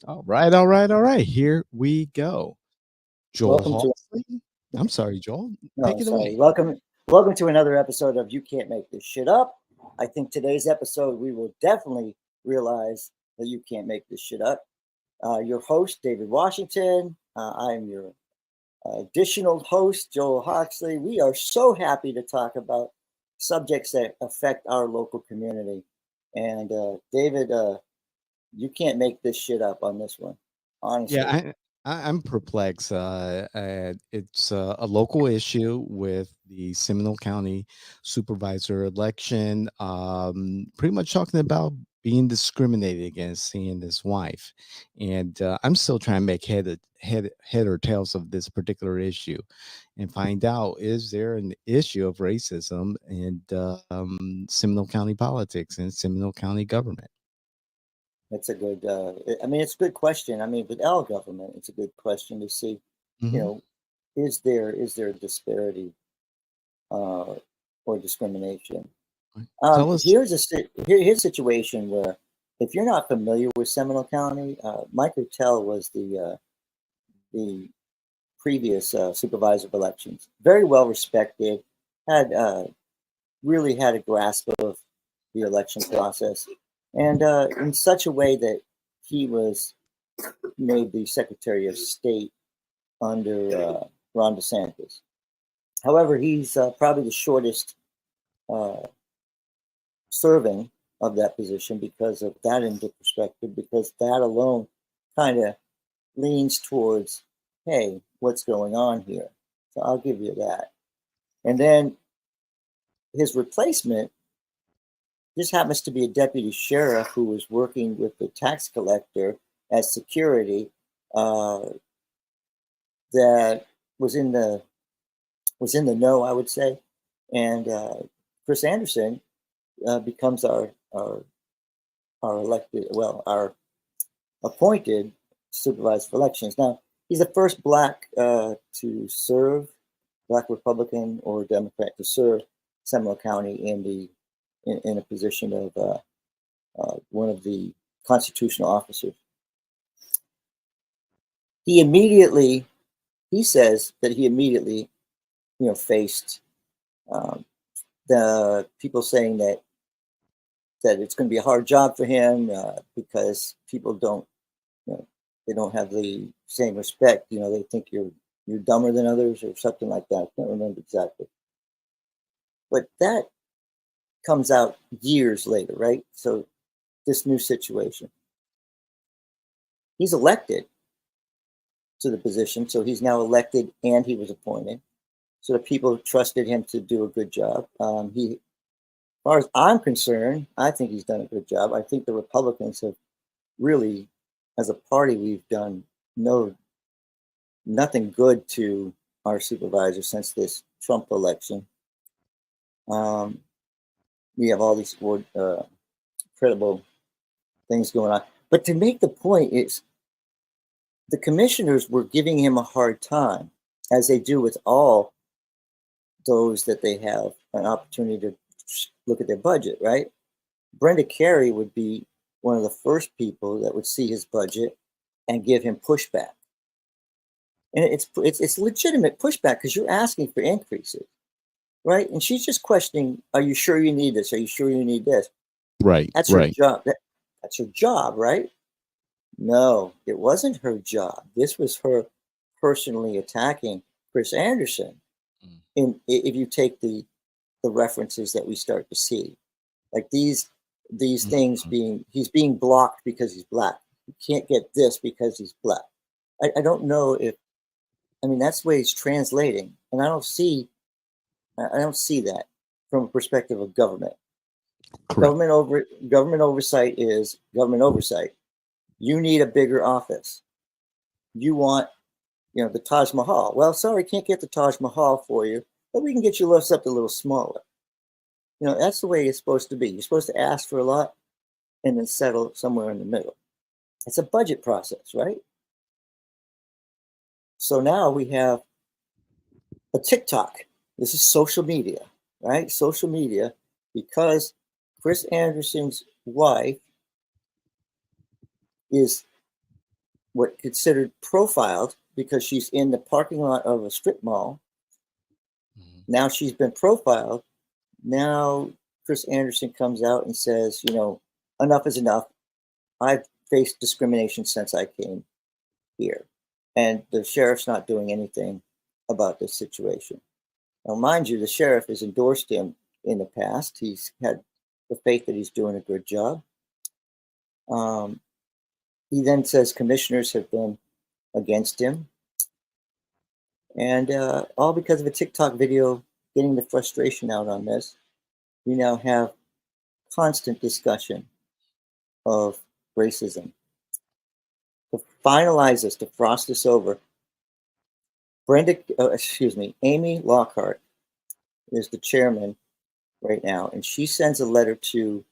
All right, all right, all right. Here we go. Joel Welcome to Hawksley. I'm sorry, Joel. Take no, it sorry. away. Welcome to another episode of You Can't Make This Shit Up. I think today's episode we will definitely realize that you can't make this shit up. Your host David Washington. I am your additional host Joel Hawksley. We are so happy to talk about subjects that affect our local community. And David, you can't make this shit up on this one, Yeah, honestly. I'm perplexed. It's a local issue with the Seminole County supervisor election. Pretty much talking about being discriminated against, seeing his wife, and I'm still trying to make head or tails of this particular issue, and find out, is there an issue of racism in Seminole County politics and Seminole County government? That's a good. I mean, it's a good question. I mean, with our government, it's a good question to see. You Hmm. know, is there a disparity uh, or discrimination? Tell us. Here's a situation where, if you're not familiar with Seminole County, Mike Tell was the previous supervisor of elections. Very well respected. Had really had a grasp of the election process, and in such a way that he was made the Secretary of State under Ron DeSantis. However, he's probably the shortest uh, serving of that position because of that into perspective, because that alone kind of leans towards, hey, what's going on here? So I'll give you that. And then his replacement just happens to be a deputy sheriff who was working with the tax collector as security, uh, that was in the know, I would say. And Chris Anderson becomes our elected, well, our appointed supervisor for elections. Now, he's the first black to serve, black Republican or Democrat to serve Seminole County in a position of one of the constitutional officers. He immediately, he says that he immediately, faced um, the people saying that it's going to be a hard job for him because people don't, they don't have the same respect. They think you're dumber than others or something like that. I can't remember exactly, but that comes out years later, right? So this new situation, he's elected to the position, so he's now elected and he was appointed. So the people trusted him to do a good job. As far as I'm concerned, I think he's done a good job. I think the Republicans have really, as a party, we've done nothing good to our supervisor since this Trump election. Um, we have all these credible things going on. But to make the point is, the commissioners were giving him a hard time, as they do with all those that they have an opportunity to look at their budget, right? Brenda Carey would be one of the first people that would see his budget and give him pushback. And it's legitimate pushback because you're asking for increases, right? And she's just questioning, are you sure you need this? Are you sure you need this? Right, That's her right. job. That's her job, right? No, it wasn't her job. This was her personally attacking Chris Anderson. If you take the references that we start to see, like these things Mhm. being, he's being blocked because he's black. You can't get this because he's black. I don't know if, I mean, that's the way it's translating, and I don't see that from a perspective of government. Correct. Government oversight is government oversight. You need a bigger office. You want, the Taj Mahal. Well, sorry, can't get the Taj Mahal for you, but we can get you something a little smaller. That's the way it's supposed to be. You're supposed to ask for a lot and then settle somewhere in the middle. It's a budget process, right? So now we have a TikTok. This is social media, right? Social media, because Chris Anderson's wife is what considered profiled because she's in the parking lot of a strip mall. Mhm. Now she's been profiled. Now Chris Anderson comes out and says, enough is enough. I've faced discrimination since I came here. And the sheriff's not doing anything about this situation. Now, mind you, the sheriff has endorsed him in the past. He's had the faith that he's doing a good job. He then says commissioners have been against him. And all because of a TikTok video getting the frustration out on this. We now have constant discussion of racism. To finalize this, to frost this over, Amy Lockhart is the chairman right now, and she sends a letter to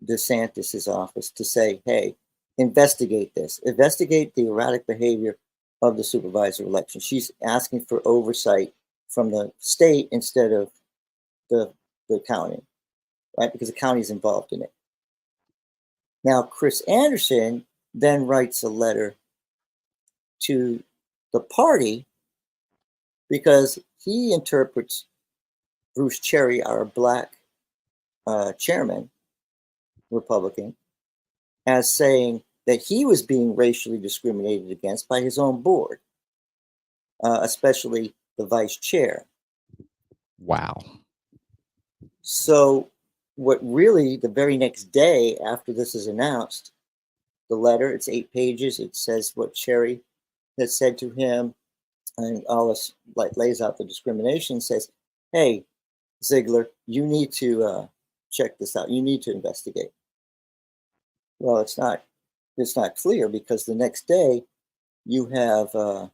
DeSantis's office to say, hey, investigate this, investigate the erratic behavior of the supervisor election. She's asking for oversight from the state instead of the county, right? Because the county is involved in it. Now, Chris Anderson then writes a letter to the party because he interprets Bruce Cherry, our black chairman, Republican, as saying that he was being racially discriminated against by his own board, especially the vice chair. Wow. So, what really, the very next day after this is announced, the letter, it's 8 pages, it says what Cherry has said to him, and all this lays out the discrimination, says, hey, Ziegler, you need to check this out. You need to investigate. Well, it's not clear because the next day you have the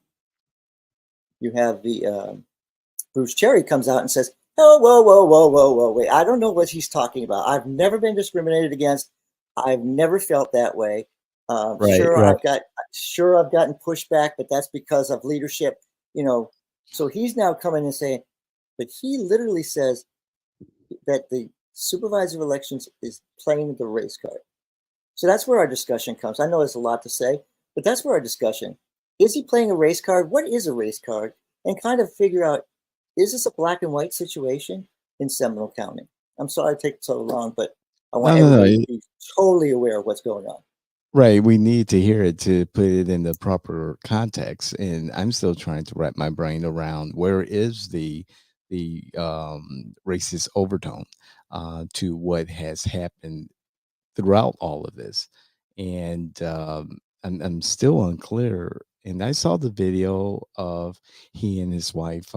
Bruce Cherry comes out and says, oh, whoa, wait. I don't know what he's talking about. I've never been discriminated against. I've never felt that way. Right, Sure, right. I've gotten pushback, but that's because of leadership, So he's now coming and saying, but he literally says that the supervisor of elections is playing the race card. So that's where our discussion comes. I know there's a lot to say, but that's where our discussion is. He playing a race card? What is a race card? And kind of figure out, is this a black and white situation in Seminole County? I'm sorry it takes so long, but I want No, no, everybody to no. be totally aware of what's going on. Right. We need to hear it to put it in the proper context. And I'm still trying to wrap my brain around where is the racist overtone to what has happened throughout all of this. And I'm still unclear. And I saw the video of he and his wife,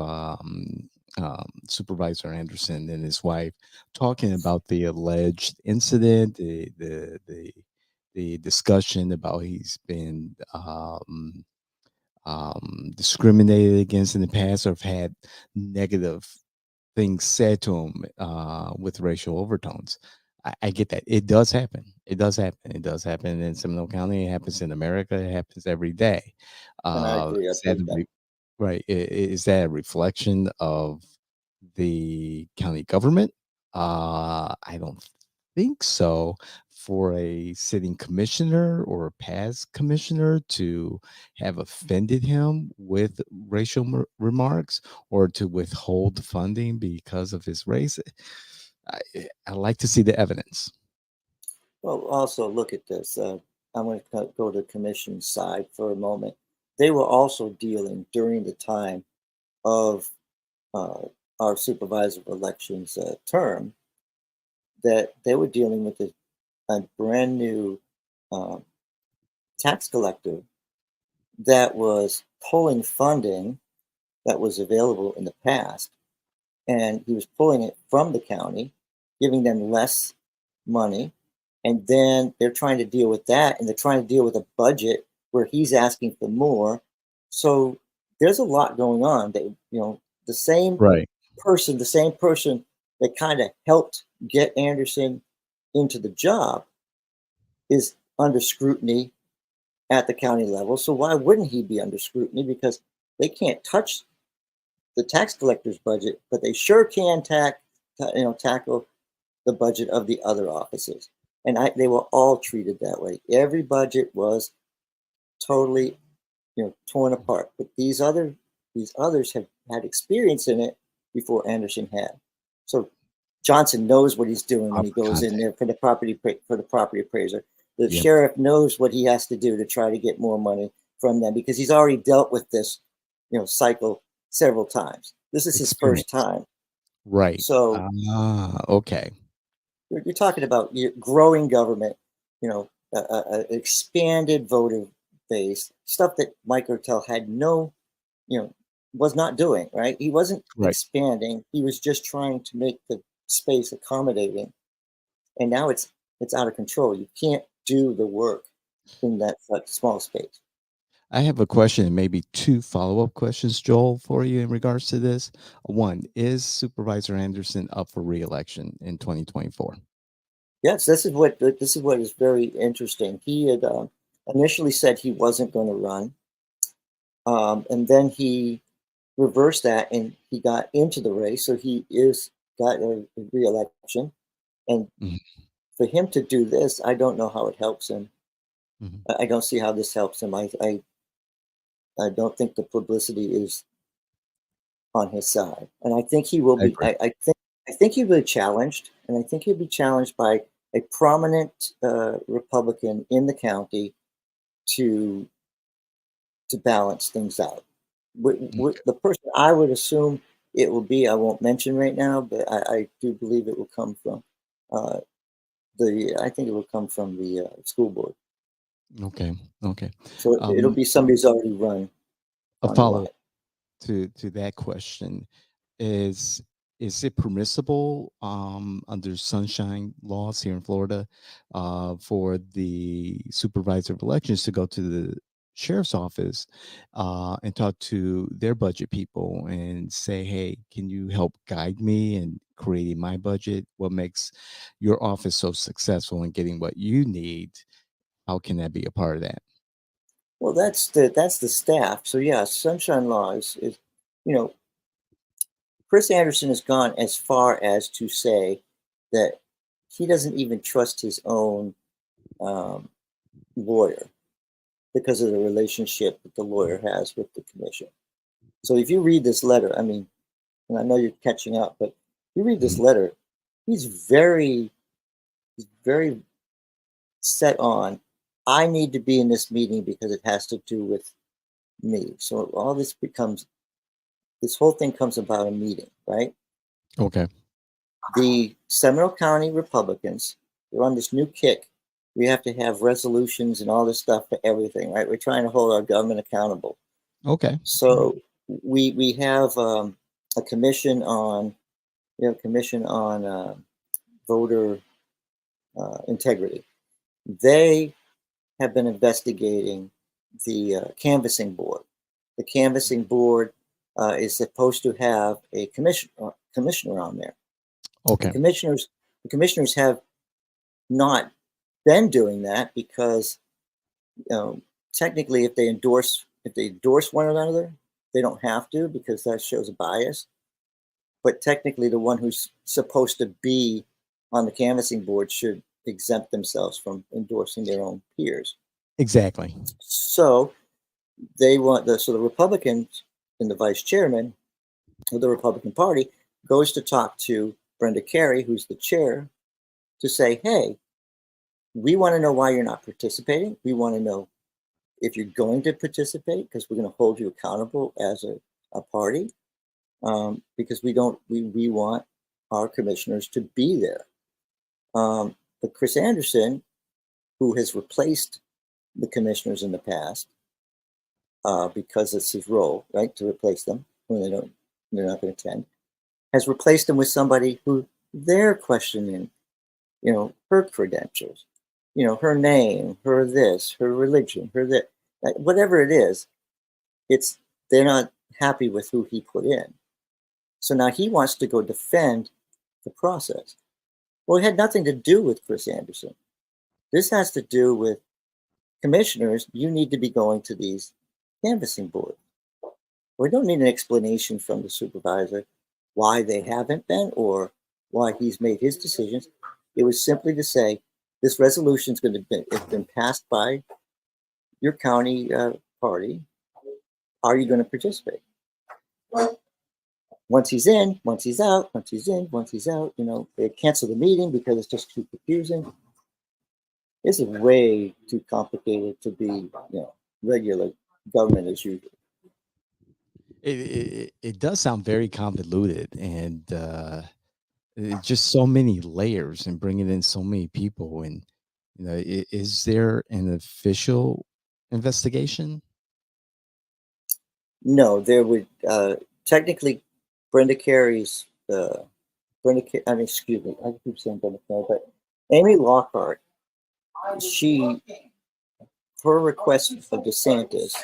Supervisor Anderson and his wife, talking about the alleged incident, the discussion about he's been discriminated against in the past or have had negative things said to him with racial overtones. I get that. It does happen. It does happen. It does happen in Seminole County. It happens in America. It happens every day. And I agree. I Is that believe that. right? Is that a reflection of the county government? I don't think so. For a sitting commissioner or a past commissioner to have offended him with racial remarks or to withhold funding because of his race, I like to see the evidence. Well, also look at this. I'm going to go to the commission side for a moment. They were also dealing during the time of uh, our supervisor of elections term that they were dealing with a brand new um, tax collector that was pulling funding that was available in the past, and he was pulling it from the county, giving them less money, and then they're trying to deal with that, and they're trying to deal with a budget where he's asking for more. So there's a lot going on. That the Right. the same person that kind of helped get Anderson into the job, is under scrutiny at the county level. So why wouldn't he be under scrutiny? Because they can't touch the tax collector's budget, but they sure can tackle the budget of the other offices. And they were all treated that way. Every budget was totally, torn apart. But these others have had experience in it before Anderson had. So Johnson knows what he's doing when he Proper goes in there context. for the property appraiser. The Yep. sheriff knows what he has to do to try to get more money from them because he's already dealt with this, cycle several times. This is his first Experience. time. Right. So Okay. you're talking about growing government, expanded voter base, stuff that Mike Ortel had was not doing, right? He wasn't Right. expanding. He was just trying to make the space accommodating. And now it's out of control. You can't do the work in that such small space. I have a question and maybe two follow-up questions, Joel, for you in regards to this. One, is Supervisor Anderson up for re-election in 2024? Yes, this is what is very interesting. He had initially said he wasn't going to run, and then he reversed that and he got into the race. So he is got a re-election, and Mhm, for him to do this, I don't know how it helps him. mhm. I don't see how this helps him. I don't think the publicity is on his side, and I think he will I be. agree. I think he'll be challenged, and I think he'll be challenged by a prominent Republican in the county to balance things out. Okay. The person I would assume it will be, I won't mention right now, but I do believe it will come from uh, I think it will come from the school board. Okay. Okay. So it'll Um, be somebody who's already a run a follow-up lot. to that question is is it permissible under sunshine laws here in Florida for the supervisor of elections to go to the sheriff's office and talk to their budget people and say, hey, can you help guide me in creating my budget? What makes your office so successful in getting what you need? How can that be a part of that? Well, that's the staff. So yeah, sunshine law is you know Chris Anderson has gone as far as to say that he doesn't even trust his own um, lawyer because of the relationship that the lawyer has with the commission. So if you read this letter, I mean, and I know you're catching up, but if you read this Mhm. letter, he's very set on. I need to be in this meeting because it has to do with me. So all this whole thing comes about a meeting, right? Okay. The Seminole County Republicans, they're on this new kick. We have to have resolutions and all this stuff for everything, right? We're trying to hold our government accountable. Okay. So we have a commission on voter integrity. They have been investigating the canvassing board. The canvassing board is supposed to have a commissioner on there. The Okay. commissioners the commissioners have not been doing that because technically if they endorse one another, they don't have to because that shows a bias. But technically, the one who's supposed to be on the canvassing board should exempt themselves from endorsing their own peers. Exactly. So the Republicans and the vice chairman of the Republican Party goes to talk to Brenda Carey, who's the chair, to say, hey, we want to know why you're not participating. We want to know if you're going to participate because we're going to hold you accountable as a party because we want our commissioners to be there. But Chris Anderson, who has replaced the commissioners in the past, because it's his role, right, to replace them when they're not going to attend, has replaced them with somebody who they're questioning, her credentials, her name, her this, her religion, her that, whatever it is, it's they're not happy with who he put in. So now he wants to go defend the process. Well, it had nothing to do with Chris Anderson. This has to do with commissioners. You need to be going to these canvassing boards. We don't need an explanation from the supervisor why they haven't been or why he's made his decisions. It was simply to say this resolution is going to be it's been passed by your county party. Are you going to participate? Once he's in, once he's out, once he's in, once he's out, they cancel the meeting because it's just too confusing. This is way too complicated to be, regular government as usual. It does sound very convoluted, and just so many layers, and bringing in so many people. And is there an official investigation? No, there would technically Brenda Carey's I mean, excuse me, I keep saying Brenda Carey, but Amy Lockhart, she her request of DeSantis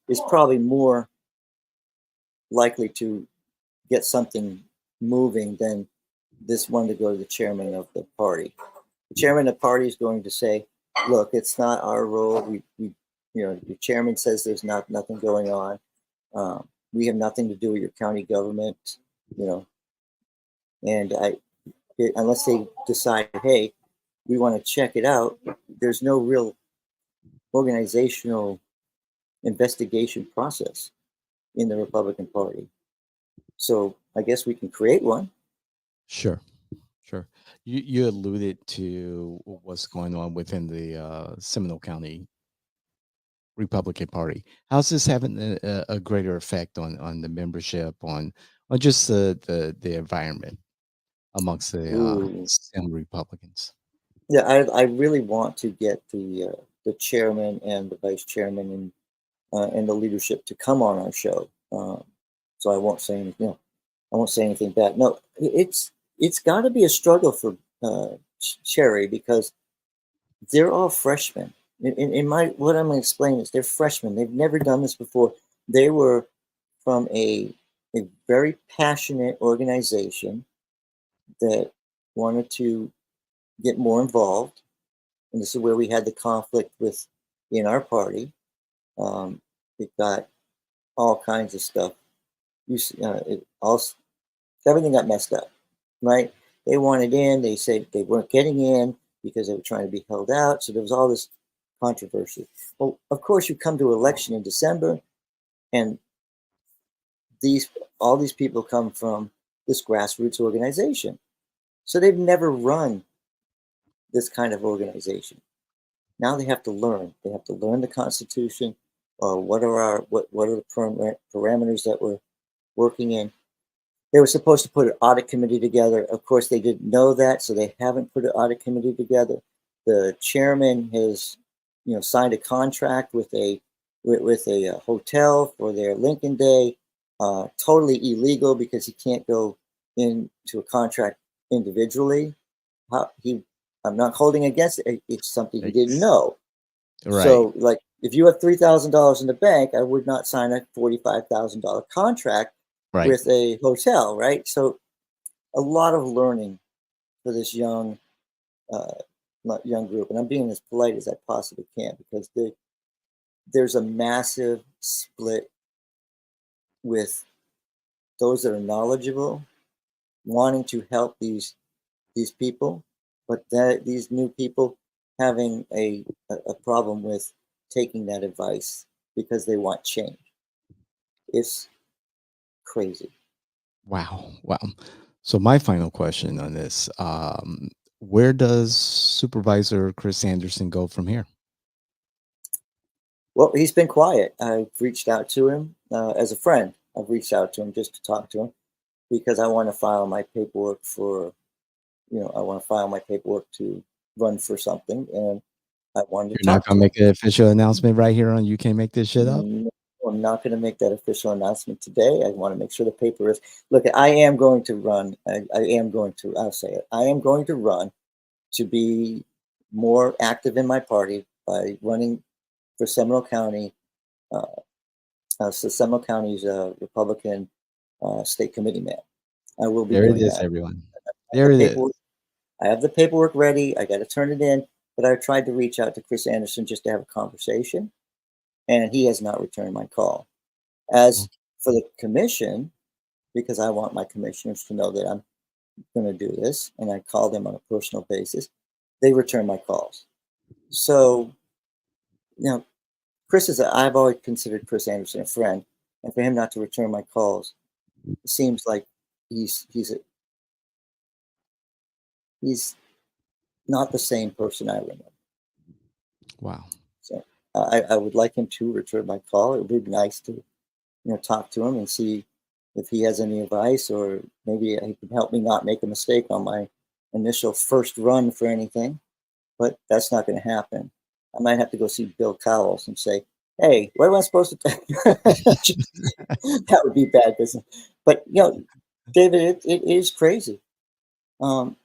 is probably more likely to get something moving than this one to go to the chairman of the party. The chairman of the party is going to say, "Look, it's not our role. The chairman says there's nothing going on. We have nothing to do with your county government, and unless they decide, hey, we want to check it out, there's no real organizational investigation process in the Republican Party. So I guess we can create one." Sure, sure. You alluded to what's going on within the Seminole County Republican Party. How's this having a greater effect on the membership, on just the environment amongst the Ooh. Seminole Republicans? Yeah, I really want to get the chairman and the vice chairman and the leadership to come on our show. So I won't say anything. I won't say anything bad. No, it's got to be a struggle for Cherry because they're all freshmen. In my what I'm going to explain is they're freshmen. They've never done this before. They were from a very passionate organization that wanted to get more involved, and this is where we had the conflict in our party. It got all kinds of stuff. Everything got messed up, right? They wanted in. They said they weren't getting in because they were trying to be held out. So there was all this controversy. Well, of course, you come to election in December, and all these people come from this grassroots organization. So they've never run this kind of organization. Now they have to learn. They have to learn the Constitution. What are the parameters that we're working in? They were supposed to put an audit committee together. Of course, they didn't know that, so they haven't put an audit committee together. The chairman has, signed a contract with a hotel for their Lincoln Day. Totally illegal because he can't go into a contract individually. I'm not holding against it. It's something he didn't know. Right. So, like, if you have $3,000 in the bank, I would not sign a $45,000 contract with a hotel, right? So, a lot of learning for this young group, and I'm being as polite as I possibly can because there's a massive split with those that are knowledgeable, wanting to help these people, but these new people having a problem with taking that advice because they want change. It's crazy. Wow. Wow. So my final question on this, where does Supervisor Chris Anderson go from here? Well, he's been quiet. I've reached out to him as a friend. I've reached out to him just to talk to him because I want to file my paperwork to run for something, and I wanted to You're not talk to gonna him. make an official announcement right here on You Can't Make This Shit Up? No, I'm not going to make that official announcement today. I want to make sure the paper is. Look, I am going to run. I'll say it. I am going to run to be more active in my party by running for Seminole County. So Seminole County's Republican state committee man. I will be There it doing is, that. everyone. The There it paperwork. is. I have the paperwork ready. I got to turn it in. But I tried to reach out to Chris Anderson just to have a conversation, and he has not returned my call. As for the commission, because I want my commissioners to know that I'm going to do this, and I call them on a personal basis, they return my calls. So, I've always considered Chris Anderson a friend, and for him not to return my calls, it seems like he's he's a, he's not the same person I remember. Wow. So I would like him to return my call. It would be nice to talk to him and see if he has any advice, or maybe he can help me not make a mistake on my initial first run for anything. But that's not going to happen. I might have to go see Bill Cowles and say, "Hey, what am I supposed to do?" That would be bad business. But David, it is crazy. Um,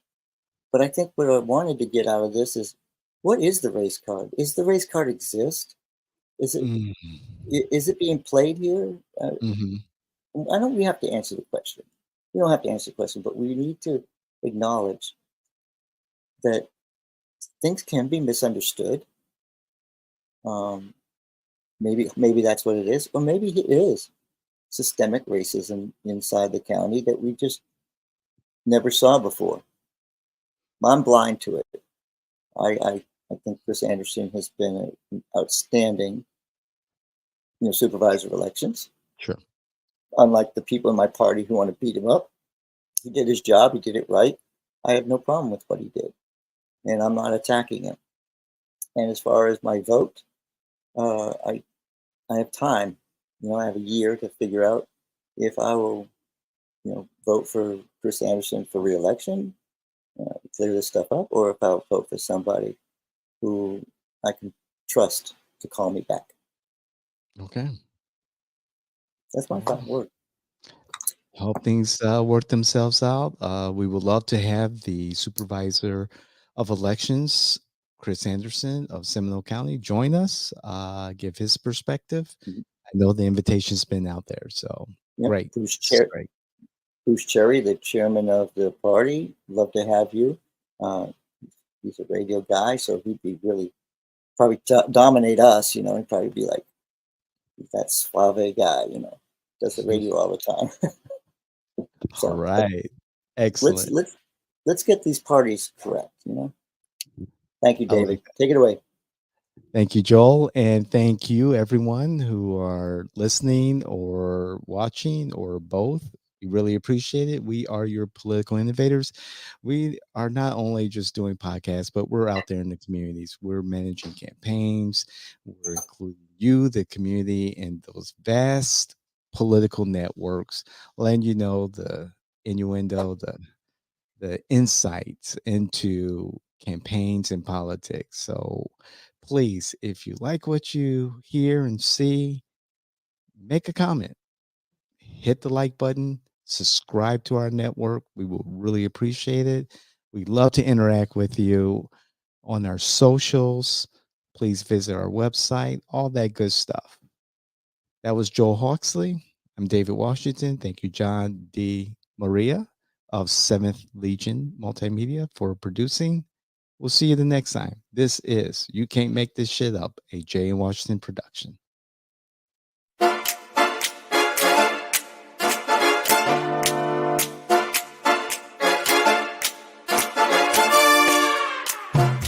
but I think what I wanted to get out of this is, what is the race card? Is the race card exist? Is it Mm. is it being played here? Mhm. I don't. We have to answer the question. We don't have to answer the question, but we need to acknowledge that things can be misunderstood. Um, maybe that's what it is, or maybe it is systemic racism inside the county that we just never saw before. I'm blind to it. I think Chris Anderson has been an outstanding supervisor of elections. Sure. Unlike the people in my party who want to beat him up, he did his job. He did it right. I have no problem with what he did, and I'm not attacking him. And as far as my vote, I have time. I have a year to figure out if I will, vote for Chris Anderson for reelection, clear this stuff up, or if I'll vote for somebody who I can trust to call me back. Okay. That's my final word. Hope things work themselves out. We would love to have the supervisor of elections, Chris Anderson of Seminole County, join us, give his perspective. Mhm. I know the invitation's been out there, so Yep. great. This is great. Bruce Cherry, the chairman of the party, love to have you. Uh, he's a radio guy, so he'd be really probably dominate us. He'd probably be like that suave guy. Does the radio all the time. All So right. let's Excellent. let's let's get these parties correct. Thank you, I like David. Take it away. Thank you, Joel. And thank you, everyone who are listening or watching or both. We really appreciate it. We are your political innovators. We are not only just doing podcasts, but we're out there in the communities. We're managing campaigns. We're including you, the community, in those vast political networks, letting you know the innuendo, the insights into campaigns and politics. So please, if you like what you hear and see, make a comment, hit the like button, subscribe to our network. We will really appreciate it. We love to interact with you on our socials. Please visit our website, all that good stuff. That was Joel Hawksley. I'm David Washington. Thank you, John D. Maria of 7th Legion Multimedia, for producing. We'll see you the next time. This is You Can't Make This Shit Up, a Jay and Washington production.